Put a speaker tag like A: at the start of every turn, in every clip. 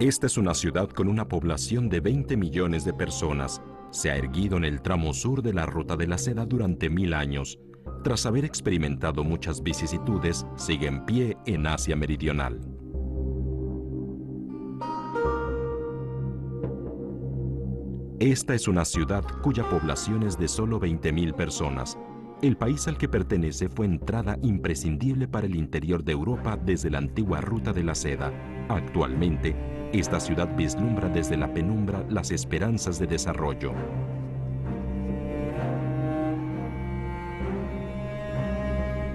A: Esta es una ciudad con una población de 20 millones de personas. Se ha erguido en el tramo sur de la Ruta de la Seda durante 1000 años. Tras haber experimentado muchas vicisitudes, sigue en pie en Asia Meridional. Esta es una ciudad cuya población es de solo 20.000 personas. El país al que pertenece fue entrada imprescindible para el interior de Europa desde la antigua Ruta de la Seda. Actualmente, esta ciudad vislumbra desde la penumbra las esperanzas de desarrollo.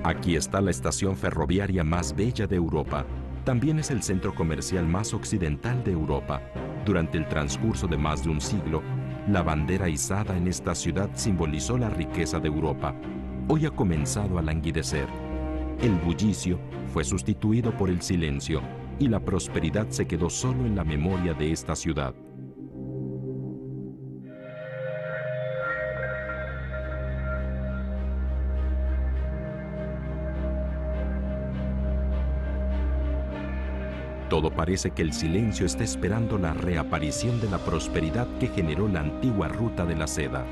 A: Aquí está la estación ferroviaria más bella de Europa. También es el centro comercial más occidental de Europa. Durante el transcurso de más de un siglo, la bandera izada en esta ciudad simbolizó la riqueza de Europa. Hoy ha comenzado a languidecer. El bullicio fue sustituido por el silencio y la prosperidad se quedó solo en la memoria de esta ciudad. Todo parece que el silencio está esperando la reaparición de la prosperidad que generó la antigua Ruta de la Seda.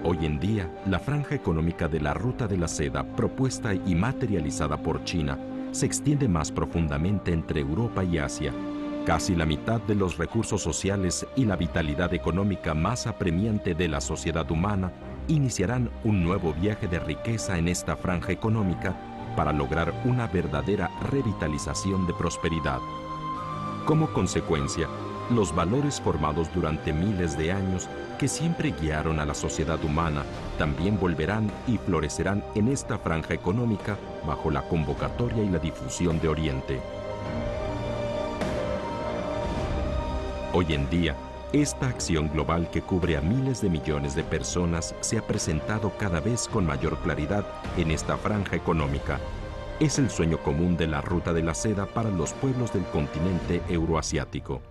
A: Hoy en día, la franja económica de la Ruta de la Seda, propuesta y materializada por China, se extiende más profundamente entre Europa y Asia. Casi la mitad de los recursos sociales y la vitalidad económica más apremiante de la sociedad humana iniciarán un nuevo viaje de riqueza en esta franja económica para lograr una verdadera revitalización de prosperidad. Como consecuencia, los valores formados durante miles de años que siempre guiaron a la sociedad humana también volverán y florecerán en esta franja económica bajo la convocatoria y la difusión de Oriente. Hoy en día, esta acción global que cubre a miles de millones de personas se ha presentado cada vez con mayor claridad en esta franja económica. Es el sueño común de la Ruta de la Seda para los pueblos del continente euroasiático.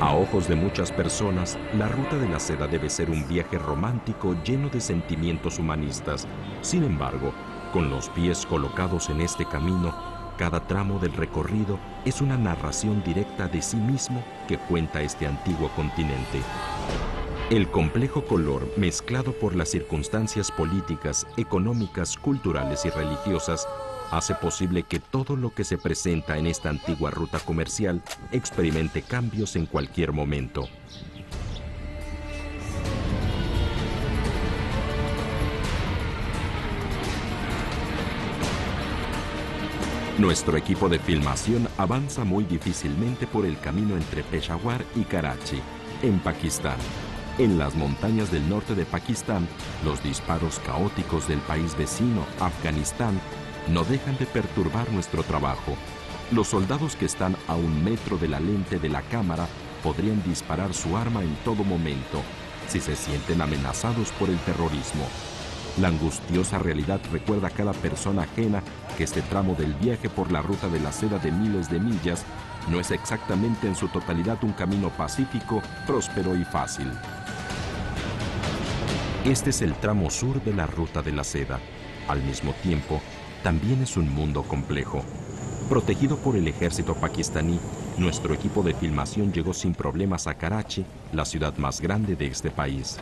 A: A ojos de muchas personas, la Ruta de la Seda debe ser un viaje romántico lleno de sentimientos humanistas. Sin embargo, con los pies colocados en este camino, cada tramo del recorrido es una narración directa de sí mismo que cuenta este antiguo continente. El complejo color, mezclado por las circunstancias políticas, económicas, culturales y religiosas, hace posible que todo lo que se presenta en esta antigua ruta comercial experimente cambios en cualquier momento. Nuestro equipo de filmación avanza muy difícilmente por el camino entre Peshawar y Karachi, en Pakistán. En las montañas del norte de Pakistán, los disparos caóticos del país vecino, Afganistán, no dejan de perturbar nuestro trabajo. Los soldados que están a 1 metro de la lente de la cámara podrían disparar su arma en todo momento si se sienten amenazados por el terrorismo. La angustiosa realidad recuerda a cada persona ajena que este tramo del viaje por la Ruta de la Seda de miles de millas no es exactamente en su totalidad un camino pacífico, próspero y fácil. Este es el tramo sur de la Ruta de la Seda. Al mismo tiempo, también es un mundo complejo. Protegido por el ejército pakistaní, nuestro equipo de filmación llegó sin problemas a Karachi, la ciudad más grande de este país.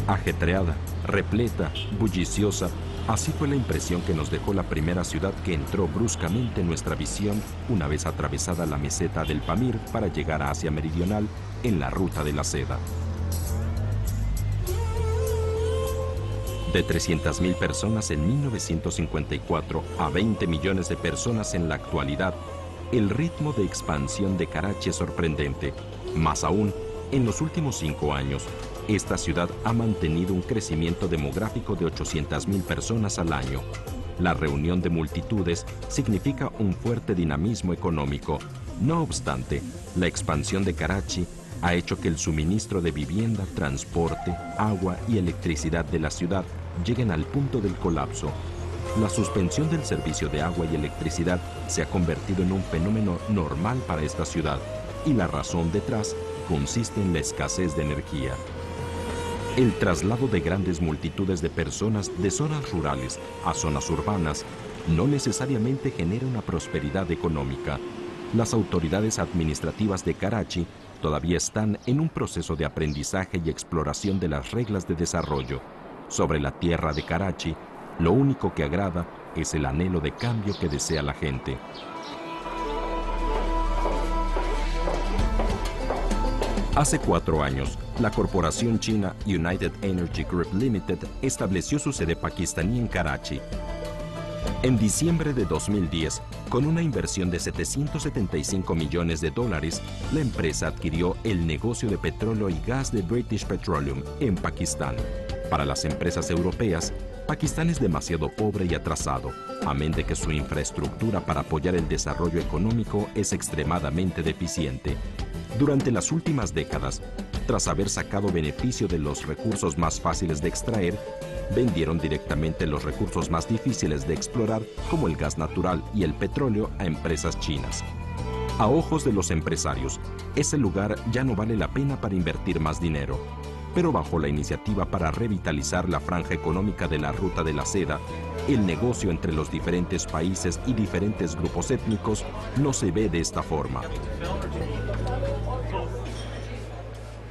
A: Ajetreada, repleta, bulliciosa, así fue la impresión que nos dejó la primera ciudad que entró bruscamente en nuestra visión una vez atravesada la meseta del Pamir para llegar a Asia Meridional en la Ruta de la Seda. De 300.000 personas en 1954 a 20 millones de personas en la actualidad, el ritmo de expansión de Karachi es sorprendente. Más aún, en los últimos 5 años, esta ciudad ha mantenido un crecimiento demográfico de 800.000 personas al año. La reunión de multitudes significa un fuerte dinamismo económico. No obstante, la expansión de Karachi ha hecho que el suministro de vivienda, transporte, agua y electricidad de la ciudad lleguen al punto del colapso. La suspensión del servicio de agua y electricidad se ha convertido en un fenómeno normal para esta ciudad, y la razón detrás consiste en la escasez de energía. El traslado de grandes multitudes de personas de zonas rurales a zonas urbanas no necesariamente genera una prosperidad económica. Las autoridades administrativas de Karachi todavía están en un proceso de aprendizaje y exploración de las reglas de desarrollo. Sobre la tierra de Karachi, lo único que agrada es el anhelo de cambio que desea la gente. Hace 4 años, la corporación china United Energy Group Limited estableció su sede pakistaní en Karachi. En diciembre de 2010, con una inversión de $775 millones, la empresa adquirió el negocio de petróleo y gas de British Petroleum en Pakistán. Para las empresas europeas, Pakistán es demasiado pobre y atrasado, amén de que su infraestructura para apoyar el desarrollo económico es extremadamente deficiente. Durante las últimas décadas, tras haber sacado beneficio de los recursos más fáciles de extraer, vendieron directamente los recursos más difíciles de explorar, como el gas natural y el petróleo, a empresas chinas. A ojos de los empresarios, ese lugar ya no vale la pena para invertir más dinero. Pero bajo la iniciativa para revitalizar la franja económica de la Ruta de la Seda, el negocio entre los diferentes países y diferentes grupos étnicos no se ve de esta forma.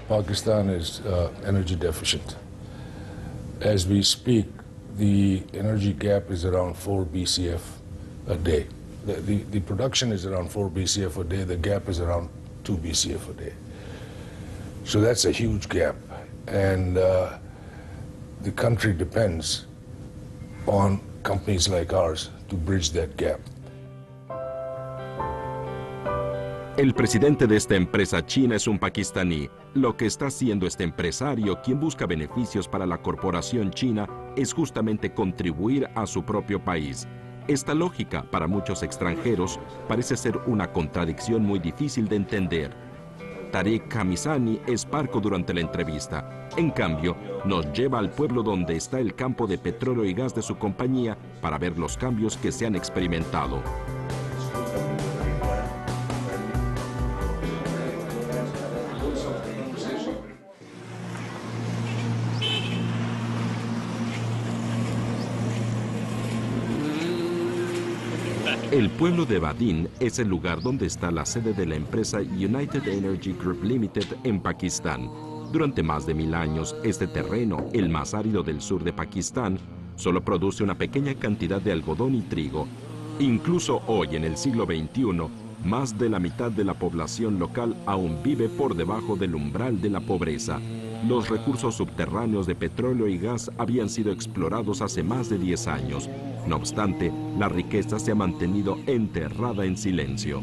B: Pakistan is energy deficient. As we speak, the energy gap is around 4 BCF a day. The production is around 4 BCF a day, the gap is around 2 BCF a day. So that's a huge gap, and the country depends on companies like ours to bridge that gap.
A: El presidente de esta empresa china es un pakistaní. Lo que está haciendo este empresario, quien busca beneficios para la corporación china, es justamente contribuir a su propio país. Esta lógica, para muchos extranjeros, parece ser una contradicción muy difícil de entender. Tariq Khamizani es parco durante la entrevista. En cambio, nos lleva al pueblo donde está el campo de petróleo y gas de su compañía para ver los cambios que se han experimentado. El pueblo de Badin es el lugar donde está la sede de la empresa United Energy Group Limited en Pakistán. Durante más de 1000 años, este terreno, el más árido del sur de Pakistán, solo produce una pequeña cantidad de algodón y trigo. Incluso hoy, en el siglo XXI, más de la mitad de la población local aún vive por debajo del umbral de la pobreza. Los recursos subterráneos de petróleo y gas habían sido explorados hace más de 10 años. No obstante, la riqueza se ha mantenido enterrada en silencio.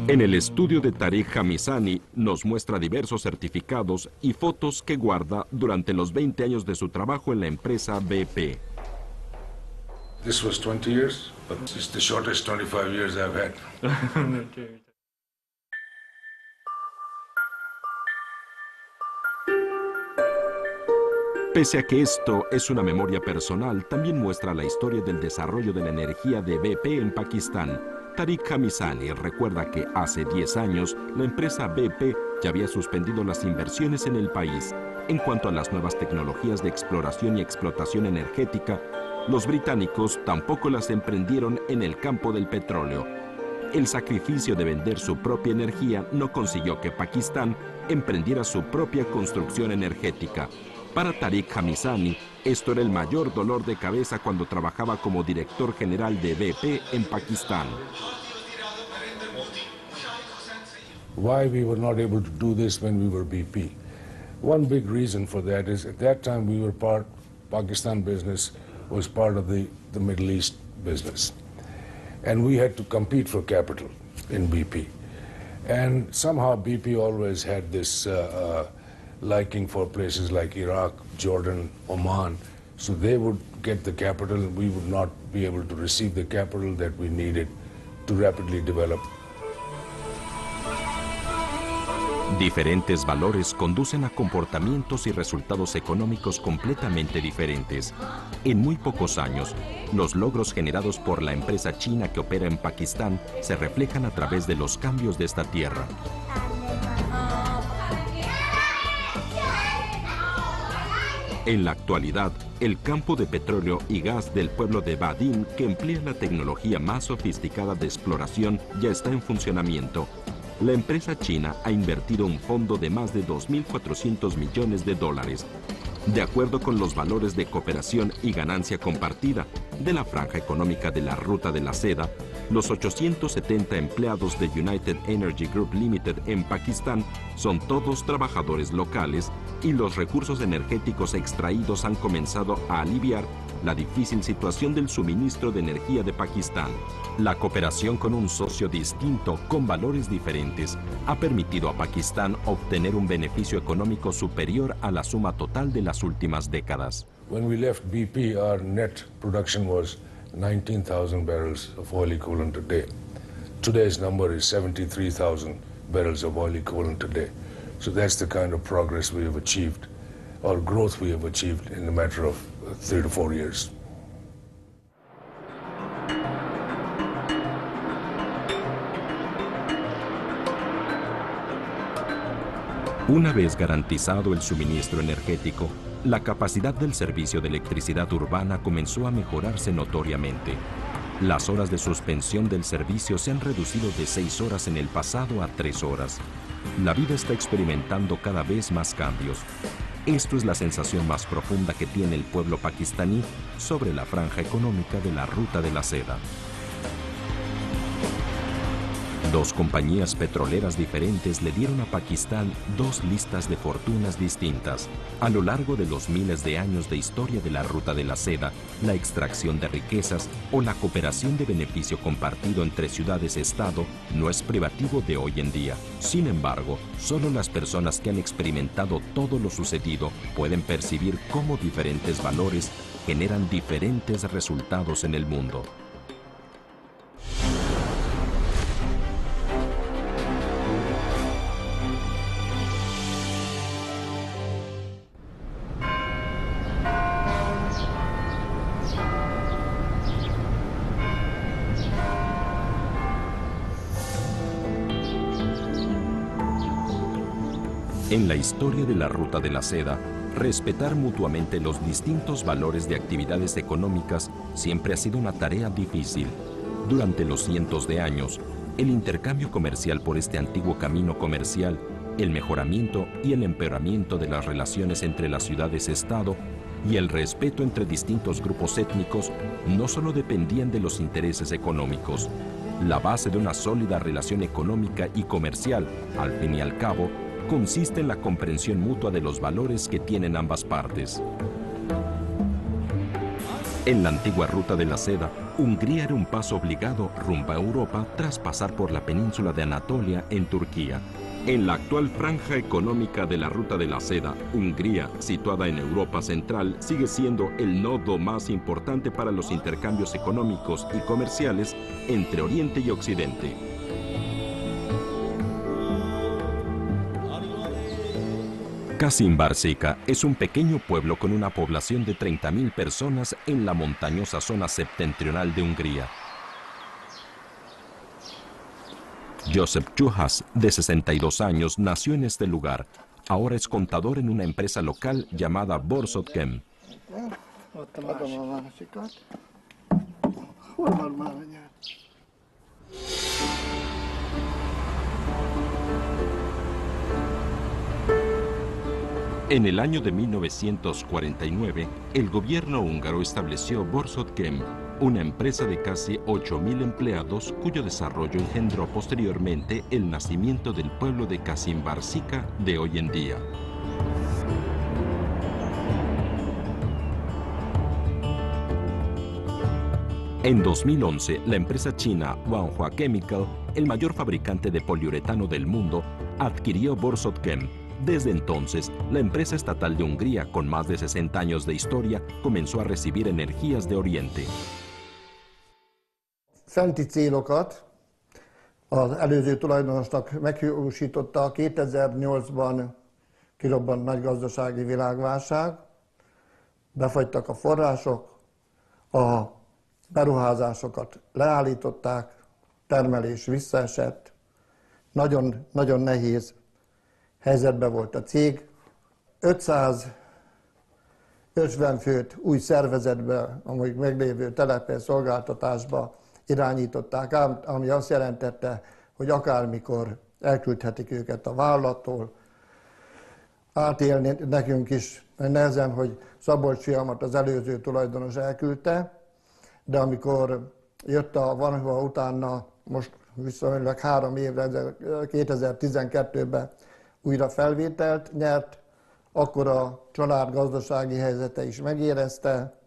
A: En el estudio de Tariq Khamizani nos muestra diversos certificados y fotos que guarda durante los 20 años de su trabajo en la empresa BP.
B: This was 20 years, but it's the shortest 25 years I've had.
A: Pese a que esto es una memoria personal, también muestra la historia del desarrollo de la energía de BP en Pakistán. Tariq Khamizani recuerda que hace 10 años la empresa BP ya había suspendido las inversiones en el país. En cuanto a las nuevas tecnologías de exploración y explotación energética, los británicos tampoco las emprendieron en el campo del petróleo. El sacrificio de vender su propia energía no consiguió que Pakistán emprendiera su propia construcción energética. Para Tariq Khamizani, esto era el mayor dolor de cabeza cuando trabajaba como director general de BP en Pakistán.
B: Why we were not able to do this when we were BP? One big reason for that is at that time we were Pakistan business was part of the Middle East business. And we had to compete for capital in BP. And somehow BP always had this liking for places like Iraq, Jordan, Oman. So they would get the capital, and we would not be able to receive the capital that we needed to rapidly develop.
A: Diferentes valores conducen a comportamientos y resultados económicos completamente diferentes. En muy pocos años, los logros generados por la empresa china que opera en Pakistán se reflejan a través de los cambios de esta tierra. En la actualidad, el campo de petróleo y gas del pueblo de Badin, que emplea la tecnología más sofisticada de exploración, ya está en funcionamiento. La empresa china ha invertido un fondo de más de 2.400 millones de dólares, de acuerdo con los valores de cooperación y ganancia compartida de la franja económica de la Ruta de la Seda. Los 870 empleados de United Energy Group Limited en Pakistán son todos trabajadores locales y los recursos energéticos extraídos han comenzado a aliviar la difícil situación del suministro de energía de Pakistán. La cooperación con un socio distinto, con valores diferentes, ha permitido a Pakistán obtener un beneficio económico superior a la suma total de las últimas décadas.
B: When we left BP, our net production was 19,000 barrels of oil equivalent a day. Today's number is 73,000 barrels of oil equivalent a day. So that's the kind of progress we have achieved, or growth we have achieved in a matter of 3 to 4 years.
A: Una vez garantizado el suministro energético, la capacidad del servicio de electricidad urbana comenzó a mejorarse notoriamente. Las horas de suspensión del servicio se han reducido de 6 horas en el pasado a 3 horas. La vida está experimentando cada vez más cambios. Esto es la sensación más profunda que tiene el pueblo pakistaní sobre la franja económica de la Ruta de la Seda. Dos compañías petroleras diferentes le dieron a Pakistán 2 listas de fortunas distintas. A lo largo de los miles de años de historia de la Ruta de la Seda, la extracción de riquezas o la cooperación de beneficio compartido entre ciudades-estado no es privativo de hoy en día. Sin embargo, solo las personas que han experimentado todo lo sucedido pueden percibir cómo diferentes valores generan diferentes resultados en el mundo. En la historia de la Ruta de la Seda, respetar mutuamente los distintos valores de actividades económicas siempre ha sido una tarea difícil. Durante los cientos de años, el intercambio comercial por este antiguo camino comercial, el mejoramiento y el empeoramiento de las relaciones entre las ciudades-estado y el respeto entre distintos grupos étnicos no solo dependían de los intereses económicos. La base de una sólida relación económica y comercial, al fin y al cabo, consiste en la comprensión mutua de los valores que tienen ambas partes. En la antigua Ruta de la Seda, Hungría era un paso obligado rumbo a Europa tras pasar por la península de Anatolia en Turquía. En la actual franja económica de la Ruta de la Seda, Hungría, situada en Europa Central, sigue siendo el nodo más importante para los intercambios económicos y comerciales entre Oriente y Occidente. Kaşınbarcık es un pequeño pueblo con una población de 30.000 personas en la montañosa zona septentrional de Hungría. Joseph Juhász, de 62 años, nació en este lugar. Ahora es contador en una empresa local llamada Borsod-Kem. En el año de 1949, el gobierno húngaro estableció Borsod-Kem, una empresa de casi 8.000 empleados cuyo desarrollo engendró posteriormente el nacimiento del pueblo de Kaşınbarcık de hoy en día. En 2011, la empresa china Wanhua Chemical, el mayor fabricante de poliuretano del mundo, adquirió Borsod-Kem, Desde entonces, la empresa estatal de Hungría, con más de 60 años de historia, comenzó a recibir energías de Oriente.
C: Fenti célokat az előző tulajdonosnak meghiúsította a 2008-ban kirobbant nagy gazdasági világválság, befagytak a források, a beruházásokat leállították, termelés visszaesett, nagyon nehéz helyzetben volt a cég. 550 főt új szervezetbe, amíg meglévő telepen szolgáltatásba irányították át, ami azt jelentette, hogy akármikor elküldhetik őket a vállalattól. Átélni nekünk is nehezen, hogy Szabolcs fiamat az előző tulajdonos elküldte, de amikor jött a Vanhova utána, most viszonylag 3 évre, 2012-ben újra felvételt nyert, akkor a család gazdasági helyzete is megérezte,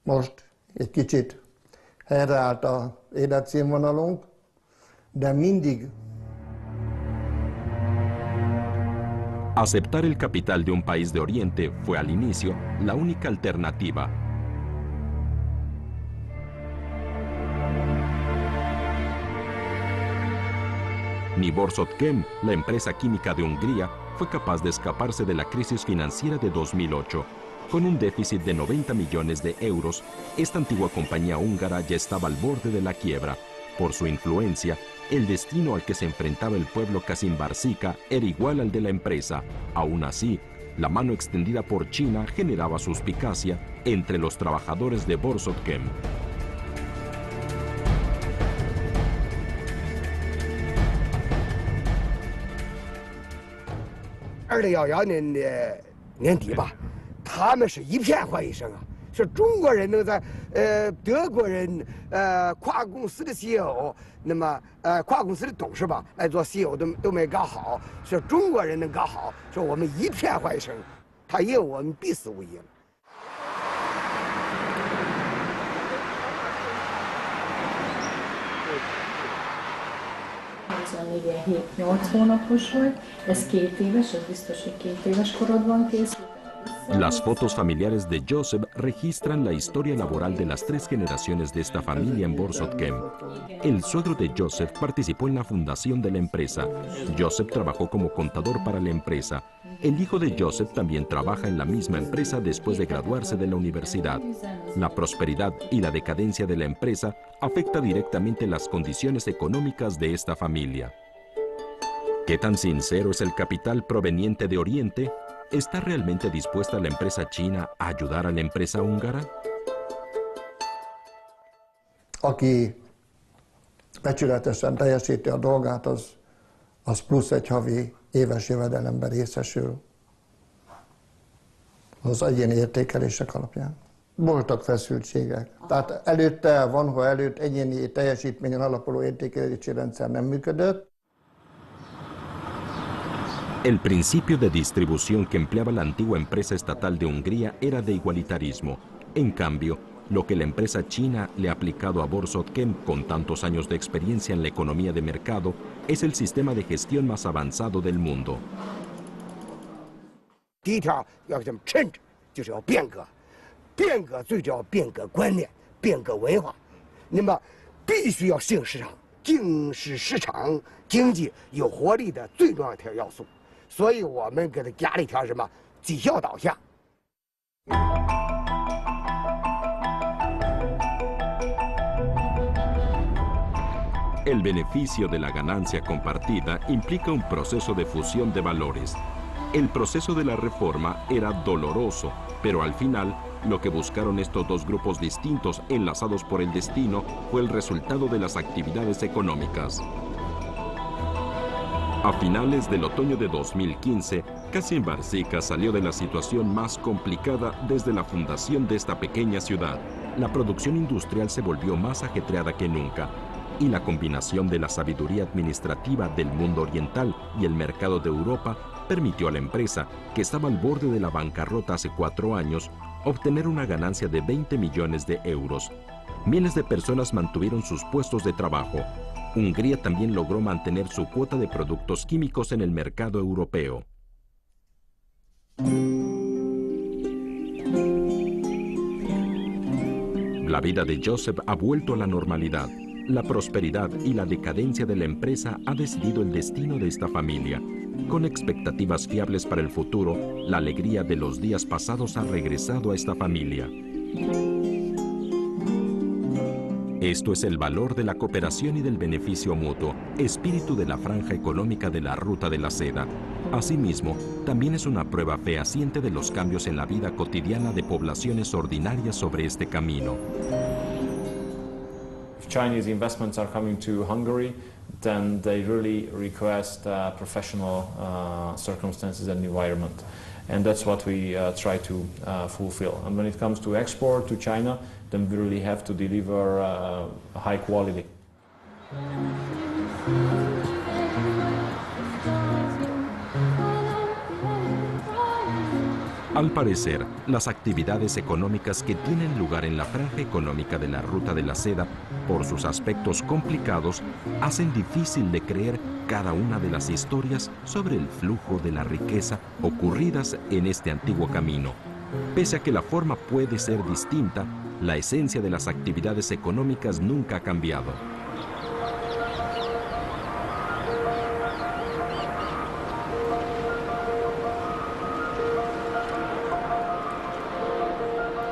C: most egy kicsit helyreállt az életszínvonalunk, de mindig.
A: Aceptar el capital de un país de Oriente fue al inicio la única alternativa. Ni Borsod-Chem, la empresa química de Hungría, fue capaz de escaparse de la crisis financiera de 2008. Con un déficit de 90 millones de euros, esta antigua compañía húngara ya estaba al borde de la quiebra. Por su influencia, el destino al que se enfrentaba el pueblo Kazimbarsica era igual al de la empresa. Aún así, la mano extendida por China generaba suspicacia entre los trabajadores de Borsod-Chem.
D: ...2011年底吧，他们是一片欢喜声啊，说中国人能在德国人跨公司的 CEO， 那么跨公司的董事吧来做 CEO 都没搞好，说中国人能搞好，说我们一片欢喜声，他以为我们必死无疑了。
E: 7 hónapos vagy, ez 2 éves, ez biztos, hogy 2 éves korodban készült.
A: Las fotos familiares de Joseph registran la historia laboral de las 3 generaciones de esta familia en Borsod-Chem. El suegro de Joseph participó en la fundación de la empresa. Joseph trabajó como contador para la empresa. El hijo de Joseph también trabaja en la misma empresa después de graduarse de la universidad. La prosperidad y la decadencia de la empresa afecta directamente las condiciones económicas de esta familia. ¿Qué tan sincero es el capital proveniente de Oriente? ¿Está realmente dispuesta la empresa china a ayudar a la empresa húngara?
C: Aki becsületesen teljesíti a dolgát, az plusz egy havi éves jövedelemben részesül az egyéni értékelések alapján. Voltak feszültségek. Tehát előtte, Vanhova előtt egyéni teljesítményen alapuló értékelési rendszer nem működött.
A: El principio de distribución que empleaba la antigua empresa estatal de Hungría era de igualitarismo. En cambio, lo que la empresa china le ha aplicado a Borsod-Chem con tantos años de experiencia en la economía de mercado es el sistema de gestión más avanzado del mundo.
D: 第一条要这么趁着，就是要变革，变革最主要变革观念，变革文化。那么必须要适应市场，正是市场经济有活力的最重要一条要素。所以我们给它加了一条什么绩效导向。
A: El beneficio de la ganancia compartida implica un proceso de fusión de valores. El proceso de la reforma era doloroso, pero al final, lo que buscaron estos dos grupos distintos enlazados por el destino fue el resultado de las actividades económicas. A finales del otoño de 2015, Kazimbarsica salió de la situación más complicada desde la fundación de esta pequeña ciudad. La producción industrial se volvió más ajetreada que nunca, y la combinación de la sabiduría administrativa del mundo oriental y el mercado de Europa permitió a la empresa, que estaba al borde de la bancarrota hace 4 años, obtener una ganancia de 20 millones de euros. Miles de personas mantuvieron sus puestos de trabajo. Hungría también logró mantener su cuota de productos químicos en el mercado europeo. La vida de Joseph ha vuelto a la normalidad. La prosperidad y la decadencia de la empresa ha decidido el destino de esta familia. Con expectativas fiables para el futuro, la alegría de los días pasados ha regresado a esta familia. Esto es el valor de la cooperación y del beneficio mutuo, espíritu de la franja económica de la Ruta de la Seda. Asimismo, también es una prueba fehaciente de los cambios en la vida cotidiana de poblaciones ordinarias sobre este camino.
F: If Chinese investments are coming to Hungary, then they really request professional circumstances and environment. And that's what we try to fulfill. And when it comes to export to China, then we really have to deliver high quality.
A: Al parecer, las actividades económicas que tienen lugar en la franja económica de la Ruta de la Seda, por sus aspectos complicados, hacen difícil de creer cada una de las historias sobre el flujo de la riqueza ocurridas en este antiguo camino. Pese a que la forma puede ser distinta, la esencia de las actividades económicas nunca ha cambiado.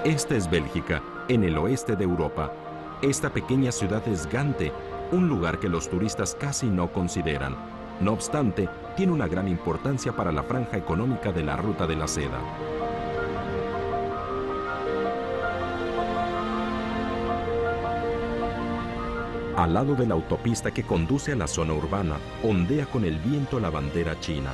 A: Esta es Bélgica, en el oeste de Europa. Esta pequeña ciudad es Gante, un lugar que los turistas casi no consideran. No obstante, tiene una gran importancia para la franja económica de la Ruta de la Seda. Al lado de la autopista que conduce a la zona urbana, ondea con el viento la bandera china.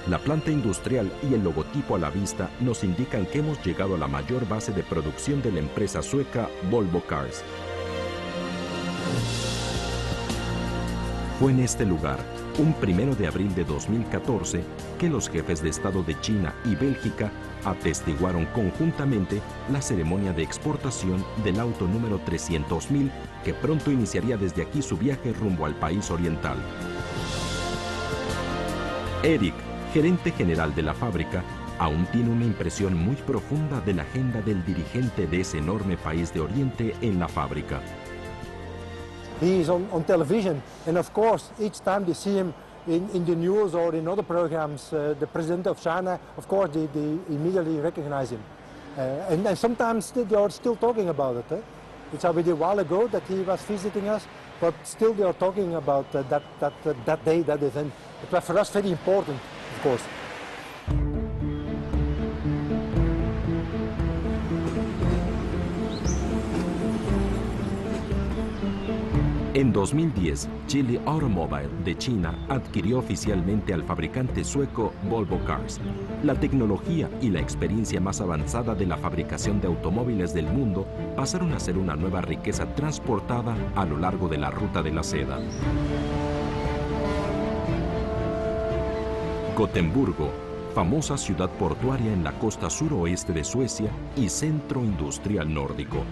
A: La planta industrial y el logotipo a la vista nos indican que hemos llegado a la mayor base de producción de la empresa sueca Volvo Cars. Fue en este lugar, un 1 de abril de 2014, que los jefes de Estado de China y Bélgica atestiguaron conjuntamente la ceremonia de exportación del auto número 300.000, que pronto iniciaría desde aquí su viaje rumbo al país oriental. Eric, gerente general de la fábrica, aún tiene una impresión muy profunda de la agenda del dirigente de ese enorme país de Oriente en la fábrica.
G: He is on television, and of course, each time they see him in the news or in other programs, the president of China, of course, they immediately recognize him. And sometimes they are still talking about it. It's already a while ago that he was visiting us, but still they are talking about that day, that event. It was for us very important, of course.
A: En 2010, Geely Automobile de China adquirió oficialmente al fabricante sueco Volvo Cars. La tecnología y la experiencia más avanzada de la fabricación de automóviles del mundo pasaron a ser una nueva riqueza transportada a lo largo de la Ruta de la Seda. Gotemburgo, famosa ciudad portuaria en la costa suroeste de Suecia y centro industrial nórdico.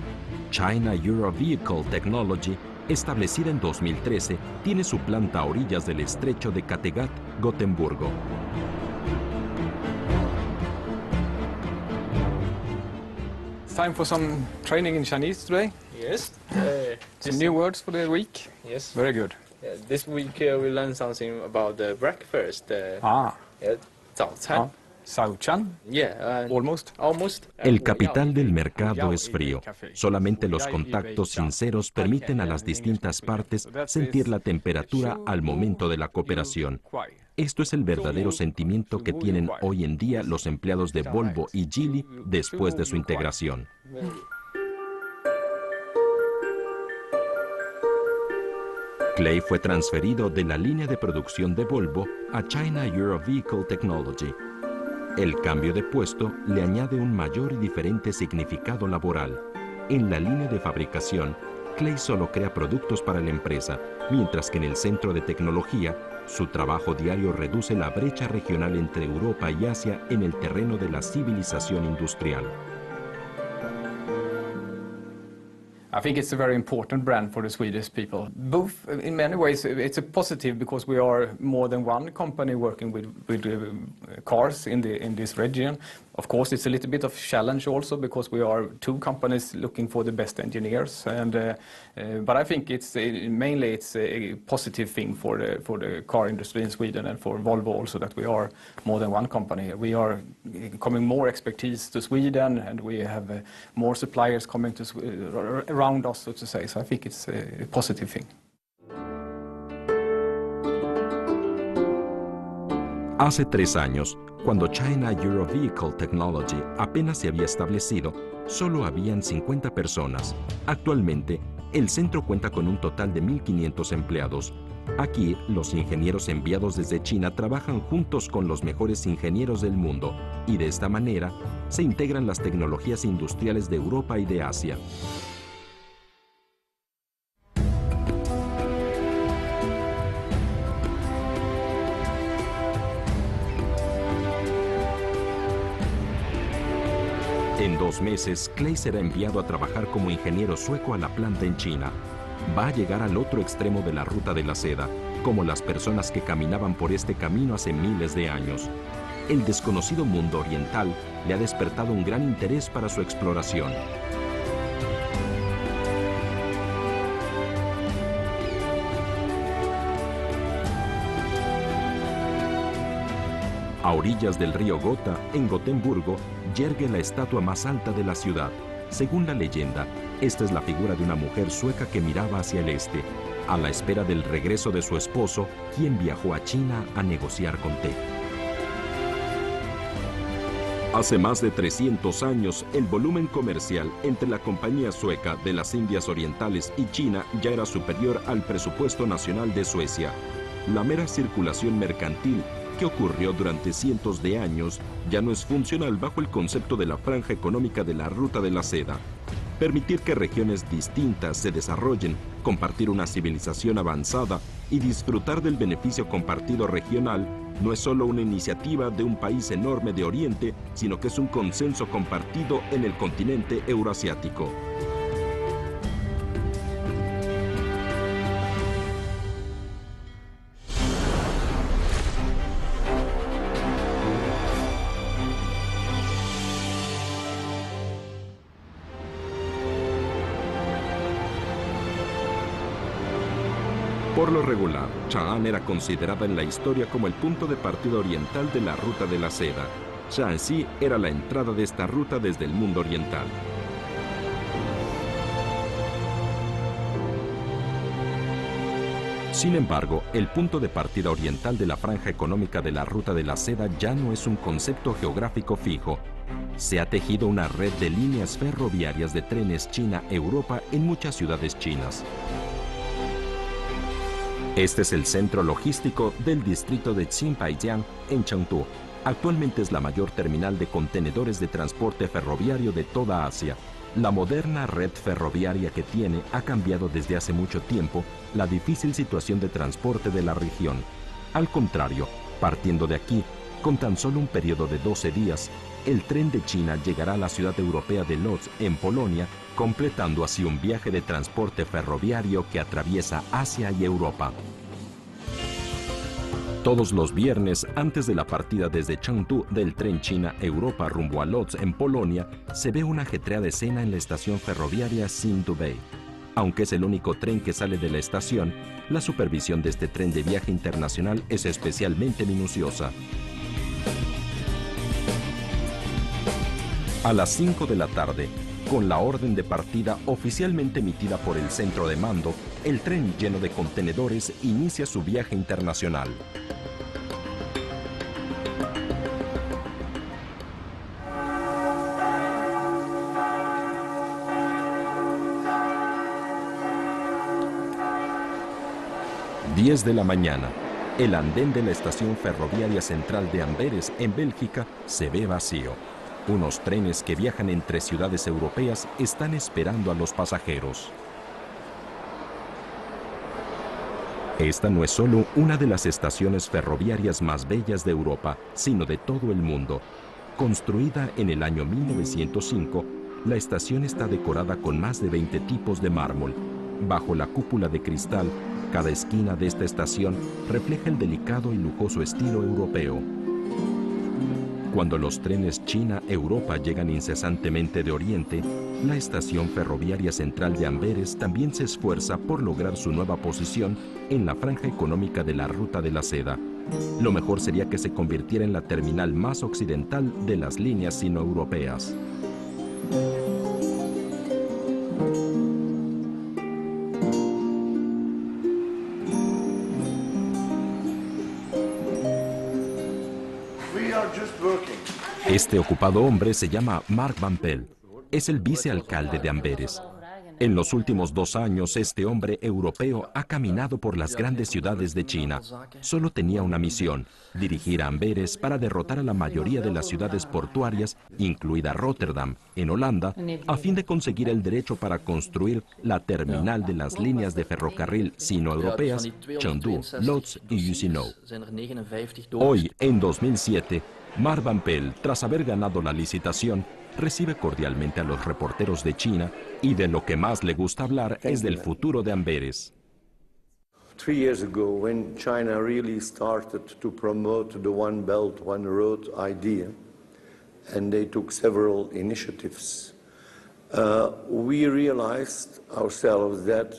A: China Euro Vehicle Technology, establecida en 2013, tiene su planta a orillas del estrecho de Kattegat, Gotemburgo.
H: Time for some training in Chinese today.
I: Yes.
H: Some new words for the week.
I: Yes.
H: Very good.
I: This week we learn something about the breakfast. 早餐.
H: Sauchan.
I: Yeah.
H: Almost.
A: El capital del mercado es frío. Solamente los contactos sinceros permiten a las distintas partes sentir la temperatura al momento de la cooperación. Esto es el verdadero sentimiento que tienen hoy en día los empleados de Volvo y Geely después de su integración. Clay fue transferido de la línea de producción de Volvo a China Euro Vehicle Technology. El cambio de puesto le añade un mayor y diferente significado laboral. En la línea de fabricación, Clay solo crea productos para la empresa, mientras que en el centro de tecnología, su trabajo diario reduce la brecha regional entre Europa y Asia en el terreno de la civilización industrial.
H: I think it's a very important brand for the Swedish people. Both, in many ways, it's a positive because we are more than one company working with cars in this region. Of course, it's a little bit of challenge also because we are two companies looking for the best engineers. But I think mainly it's a positive thing for the car industry in Sweden and for Volvo also that we are more than one company. We are coming more expertise to Sweden, and we have more suppliers coming to around us, so to say. So I think it's a positive thing.
A: Hace 3 años, cuando China Euro Vehicle Technology apenas se había establecido, solo habían 50 personas. Actualmente, el centro cuenta con un total de 1.500 empleados. Aquí, los ingenieros enviados desde China trabajan juntos con los mejores ingenieros del mundo y de esta manera se integran las tecnologías industriales de Europa y de Asia. En 2 meses, Clay será enviado a trabajar como ingeniero sueco a la planta en China. Va a llegar al otro extremo de la ruta de la seda, como las personas que caminaban por este camino hace miles de años. El desconocido mundo oriental le ha despertado un gran interés para su exploración. A orillas del río Gotha, en Gotemburgo, yergue la estatua más alta de la ciudad. Según la leyenda, esta es la figura de una mujer sueca que miraba hacia el este, a la espera del regreso de su esposo, quien viajó a China a negociar con té. Hace más de 300 años, el volumen comercial entre la compañía sueca de las Indias Orientales y China ya era superior al presupuesto nacional de Suecia. La mera circulación mercantil que ocurrió durante cientos de años ya no es funcional bajo el concepto de la franja económica de la ruta de la seda. Permitir que regiones distintas se desarrollen, compartir una civilización avanzada y disfrutar del beneficio compartido regional no es solo una iniciativa de un país enorme de Oriente, sino que es un consenso compartido en el continente euroasiático. Por lo regular, Chang'an era considerada en la historia como el punto de partida oriental de la ruta de la seda. Shaanxi era la entrada de esta ruta desde el mundo oriental. Sin embargo, el punto de partida oriental de la franja económica de la ruta de la seda ya no es un concepto geográfico fijo. Se ha tejido una red de líneas ferroviarias de trenes China-Europa en muchas ciudades chinas. Este es el centro logístico del distrito de Xinbaijiang en Chengdu. Actualmente es la mayor terminal de contenedores de transporte ferroviario de toda Asia. La moderna red ferroviaria que tiene ha cambiado desde hace mucho tiempo la difícil situación de transporte de la región. Al contrario, partiendo de aquí, con tan solo un periodo de 12 días, el tren de China llegará a la ciudad europea de Lodz, en Polonia, completando así un viaje de transporte ferroviario que atraviesa Asia y Europa. Todos los viernes, antes de la partida desde Chengdu del tren China-Europa rumbo a Lodz, en Polonia, se ve una ajetreada escena en la estación ferroviaria Sindubei. Aunque es el único tren que sale de la estación, la supervisión de este tren de viaje internacional es especialmente minuciosa. A las 5 de la tarde, con la orden de partida oficialmente emitida por el centro de mando, el tren lleno de contenedores inicia su viaje internacional. Diez de la mañana. El andén de la estación ferroviaria central de Amberes, en Bélgica, se ve vacío. Unos trenes que viajan entre ciudades europeas están esperando a los pasajeros. Esta no es solo una de las estaciones ferroviarias más bellas de Europa, sino de todo el mundo. Construida en el año 1905, la estación está decorada con más de 20 tipos de mármol. Bajo la cúpula de cristal, cada esquina de esta estación refleja el delicado y lujoso estilo europeo. Cuando los trenes China-Europa llegan incesantemente de Oriente, la estación ferroviaria central de Amberes también se esfuerza por lograr su nueva posición en la franja económica de la Ruta de la Seda. Lo mejor sería que se convirtiera en la terminal más occidental de las líneas sino-europeas. Este ocupado hombre se llama Mark Van Pelt. Es el vicealcalde de Amberes. En los últimos 2 años, este hombre europeo ha caminado por las grandes ciudades de China. Solo tenía una misión: dirigir a Amberes para derrotar a la mayoría de las ciudades portuarias, incluida Rotterdam, en Holanda, a fin de conseguir el derecho para construir la terminal de las líneas de ferrocarril sino-europeas Chengdu, Lodz y Chisinau. Hoy, en 2007, Mark Van Pelt, tras haber ganado la licitación, recibe cordialmente a los reporteros de China y de lo que más le gusta hablar es del futuro de Amberes.
J: 3 years ago, when China really started to promote the One Belt, One Road idea, and they took several initiatives, we realized ourselves that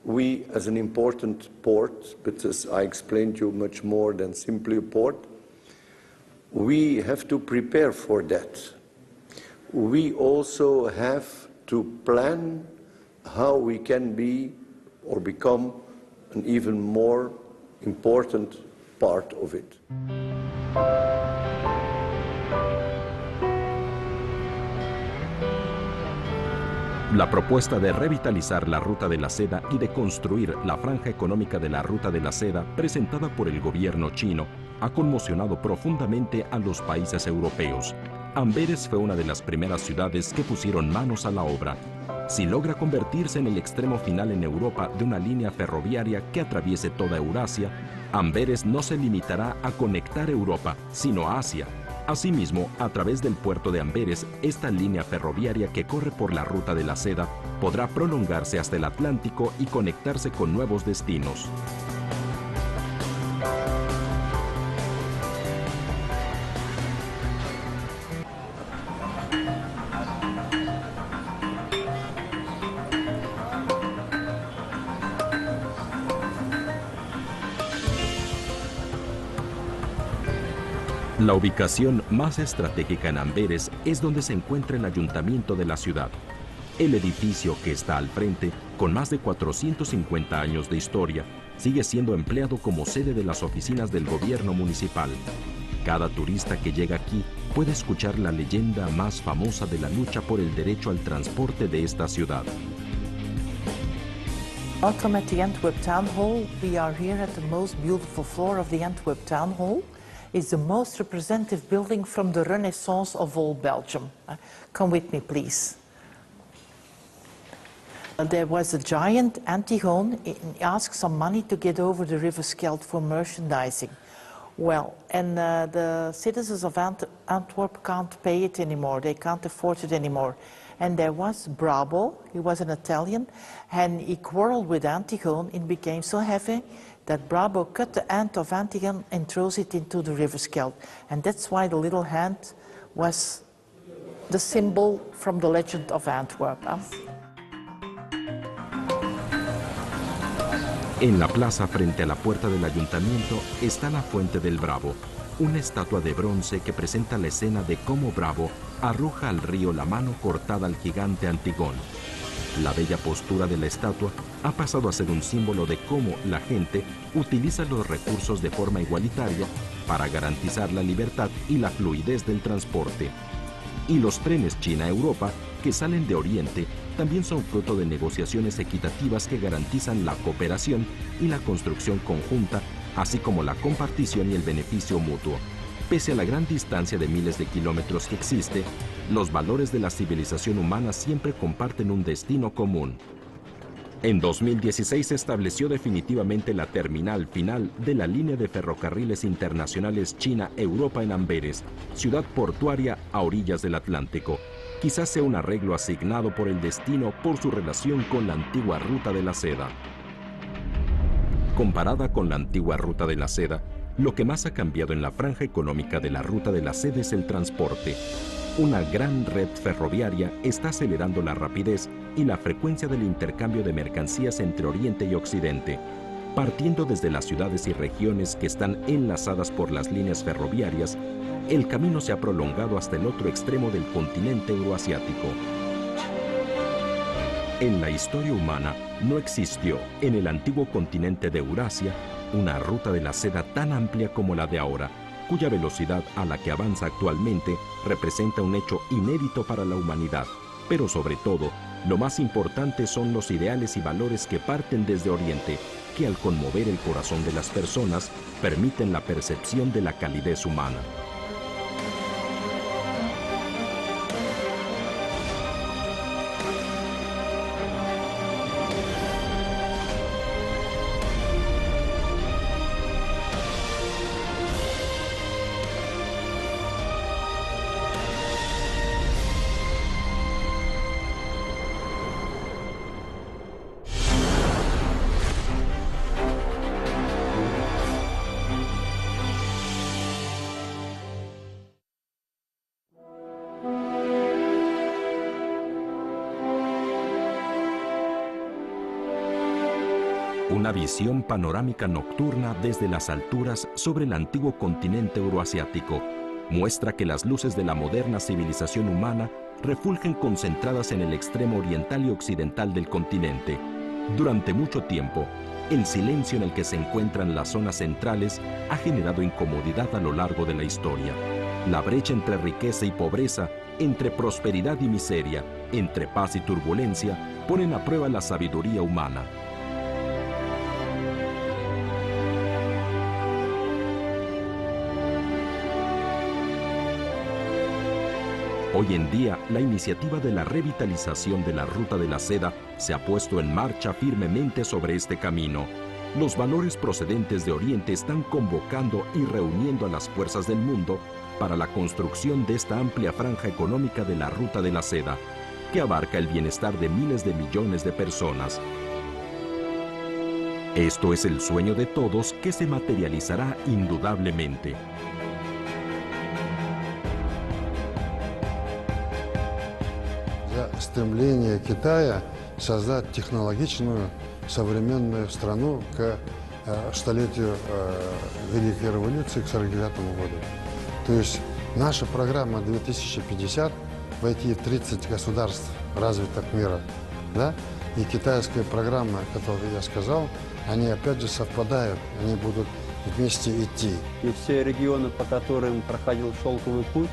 J: we, as an important port, but as I explained to you, much more than simply a port, we have to prepare for that. We also have to plan how we can be or become an even more important part of it.
A: La propuesta de revitalizar la Ruta de la Seda y de construir la franja económica de la Ruta de la Seda presentada por el gobierno chino ha conmocionado profundamente a los países europeos. Amberes fue una de las primeras ciudades que pusieron manos a la obra. Si logra convertirse en el extremo final en Europa de una línea ferroviaria que atraviese toda Eurasia, Amberes no se limitará a conectar Europa, sino a Asia. Asimismo, a través del puerto de Amberes, esta línea ferroviaria que corre por la Ruta de la Seda podrá prolongarse hasta el Atlántico y conectarse con nuevos destinos. La ubicación más estratégica en Amberes es donde se encuentra el ayuntamiento de la ciudad. El edificio que está al frente, con más de 450 años de historia, sigue siendo empleado como sede de las oficinas del gobierno municipal. Cada turista que llega aquí puede escuchar la leyenda más famosa de la lucha por el derecho al transporte de esta ciudad.
K: Welcome at the Antwerp Town Hall. We are here at the most beautiful floor of the Antwerp Town Hall. It's the most representative building from the Renaissance of all Belgium. Come with me, please. There was a giant, Antigone. He asked some money to get over the River Scheldt for merchandising. Well, and the citizens of Antwerp can't pay it anymore. They can't afford it anymore. And there was Brabo, he was an Italian, and he quarreled with Antigone. It became so heavy that Brabo cut the hand of Antigone and throws it into the River Scheldt. And that's why the little hand was the symbol from the legend of Antwerp.
A: En la plaza frente a la puerta del ayuntamiento está la Fuente del Bravo, una estatua de bronce que presenta la escena de cómo Bravo arroja al río la mano cortada al gigante Antigón. La bella postura de la estatua ha pasado a ser un símbolo de cómo la gente utiliza los recursos de forma igualitaria para garantizar la libertad y la fluidez del transporte. Y los trenes China-Europa que salen de Oriente también son fruto de negociaciones equitativas que garantizan la cooperación y la construcción conjunta, así como la compartición y el beneficio mutuo. Pese a la gran distancia de miles de kilómetros que existe, los valores de la civilización humana siempre comparten un destino común. En 2016 se estableció definitivamente la terminal final de la línea de ferrocarriles internacionales China-Europa en Amberes, ciudad portuaria a orillas del Atlántico. quizás sea un arreglo asignado por el destino por su relación con la antigua ruta de la seda. Comparada con la antigua ruta de la seda, lo que más ha cambiado en la franja económica de la ruta de la seda es el transporte. Una gran red ferroviaria está acelerando la rapidez y la frecuencia del intercambio de mercancías entre Oriente y Occidente, partiendo desde las ciudades y regiones que están enlazadas por las líneas ferroviarias. El camino se ha prolongado hasta el otro extremo del continente euroasiático. En la historia humana no existió en el antiguo continente de Eurasia una ruta de la seda tan amplia como la de ahora, cuya velocidad a la que avanza actualmente representa un hecho inédito para la humanidad. Pero sobre todo, lo más importante son los ideales y valores que parten desde Oriente, que al conmover el corazón de las personas, permiten la percepción de la calidez humana. Una visión panorámica nocturna desde las alturas sobre el antiguo continente euroasiático muestra que las luces de la moderna civilización humana refulgen concentradas en el extremo oriental y occidental del continente. Durante mucho tiempo, el silencio en el que se encuentran las zonas centrales ha generado incomodidad a lo largo de la historia. La brecha entre riqueza y pobreza, entre prosperidad y miseria, entre paz y turbulencia, ponen a prueba la sabiduría humana. Hoy en día, la iniciativa de la revitalización de la ruta de la seda se ha puesto en marcha firmemente sobre este camino. Los valores procedentes de Oriente están convocando y reuniendo a las fuerzas del mundo para la construcción de esta amplia franja económica de la ruta de la seda, que abarca el bienestar de miles de millones de personas. Esto es el sueño de todos que se materializará indudablemente.
L: Стремление Китая создать технологичную, современную страну к столетию Великой революции, к 1949 году. То есть наша программа 2050 – войти в 30 государств развитых мира, да? И китайская программа, которую я сказал, они опять же совпадают, они будут вместе идти.
M: И все регионы, по которым проходил шелковый путь,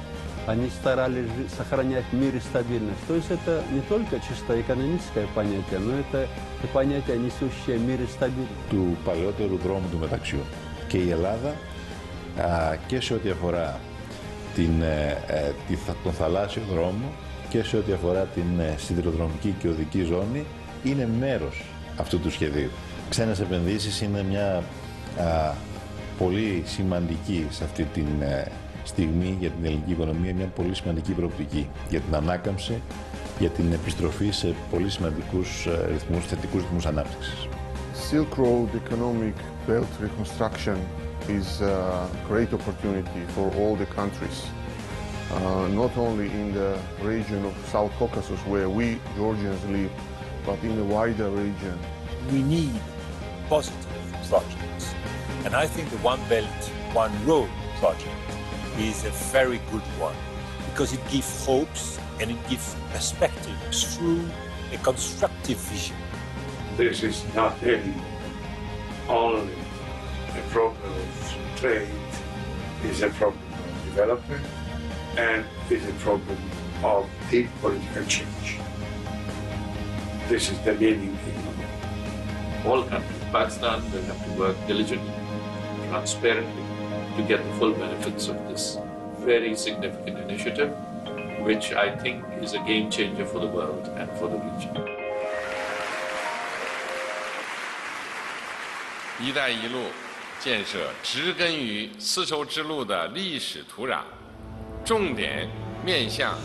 M: они старались сохранять мир и стабильность. То есть это не только чисто экономическое понятие, но это и понятие, несущее мир и стабильность.
N: Του παλαιότερου δρόμου του μεταξιού. Και η Ελλάδα και σε ό,τι αφορά τον θαλάσσιο δρόμο και σε ό,τι αφορά την σιδηροδρομική και οδική ζώνη είναι μέρος αυτού του σχεδίου. Ξένες επενδύσεις είναι μια πολύ σημαντική σε αυτή την στιγμή για την ελληνική οικονομία, μια πολύ σημαντική προοπτική για την ανάκαμψη, για την επιστροφή σε πολύ σημαντικούς ρυθμούς, θετικούς ρυθμούς ανάπτυξης.
O: Silk Road economic belt reconstruction is a great opportunity for all the countries, not only in the region of South Caucasus where we Georgians live, but in a wider region.
P: We need positive projects, and I think the One Belt, One Road project is a very good one because it gives hopes and it gives perspectives through a constructive vision.
Q: This is not only a problem of trade, it's a problem of development and it's a problem of deep political change. This is the meaning of
R: all countries. Pakistan will have to work diligently, transparently, to get the full benefits of this very significant initiative, which I think is a game changer for the world and for the region.
S: 一带一路建设植根于丝绸之路的历史土壤，重点面向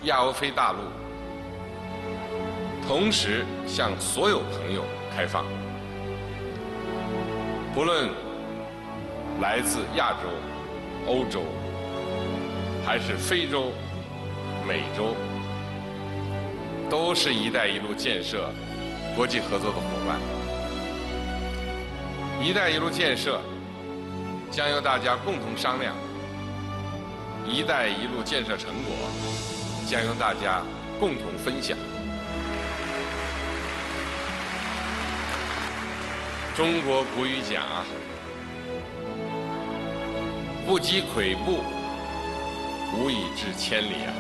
S: 亚欧非大陆，同时向所有朋友开放。不论来自亚洲、欧洲，还是非洲、美洲，都是“一带一路”建设国际合作的伙伴。“一带一路”建设将由大家共同商量，“一带一路”建设成果将由大家共同分享。中国古语讲啊，不积跬步，无以至千里啊。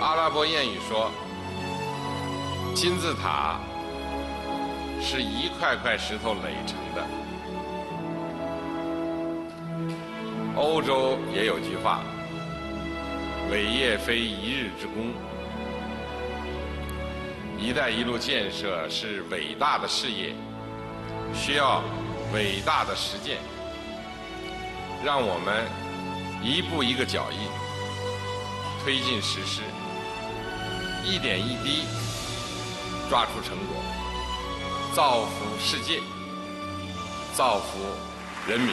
S: 阿拉伯谚语说，金字塔是一块块石头垒成的。欧洲也有句话，伟业非一日之功。一带一路建设是伟大的事业，需要伟大的实践。让我们一步一个脚印，推进实施，一点一滴抓出成果，造福世界，造福人民。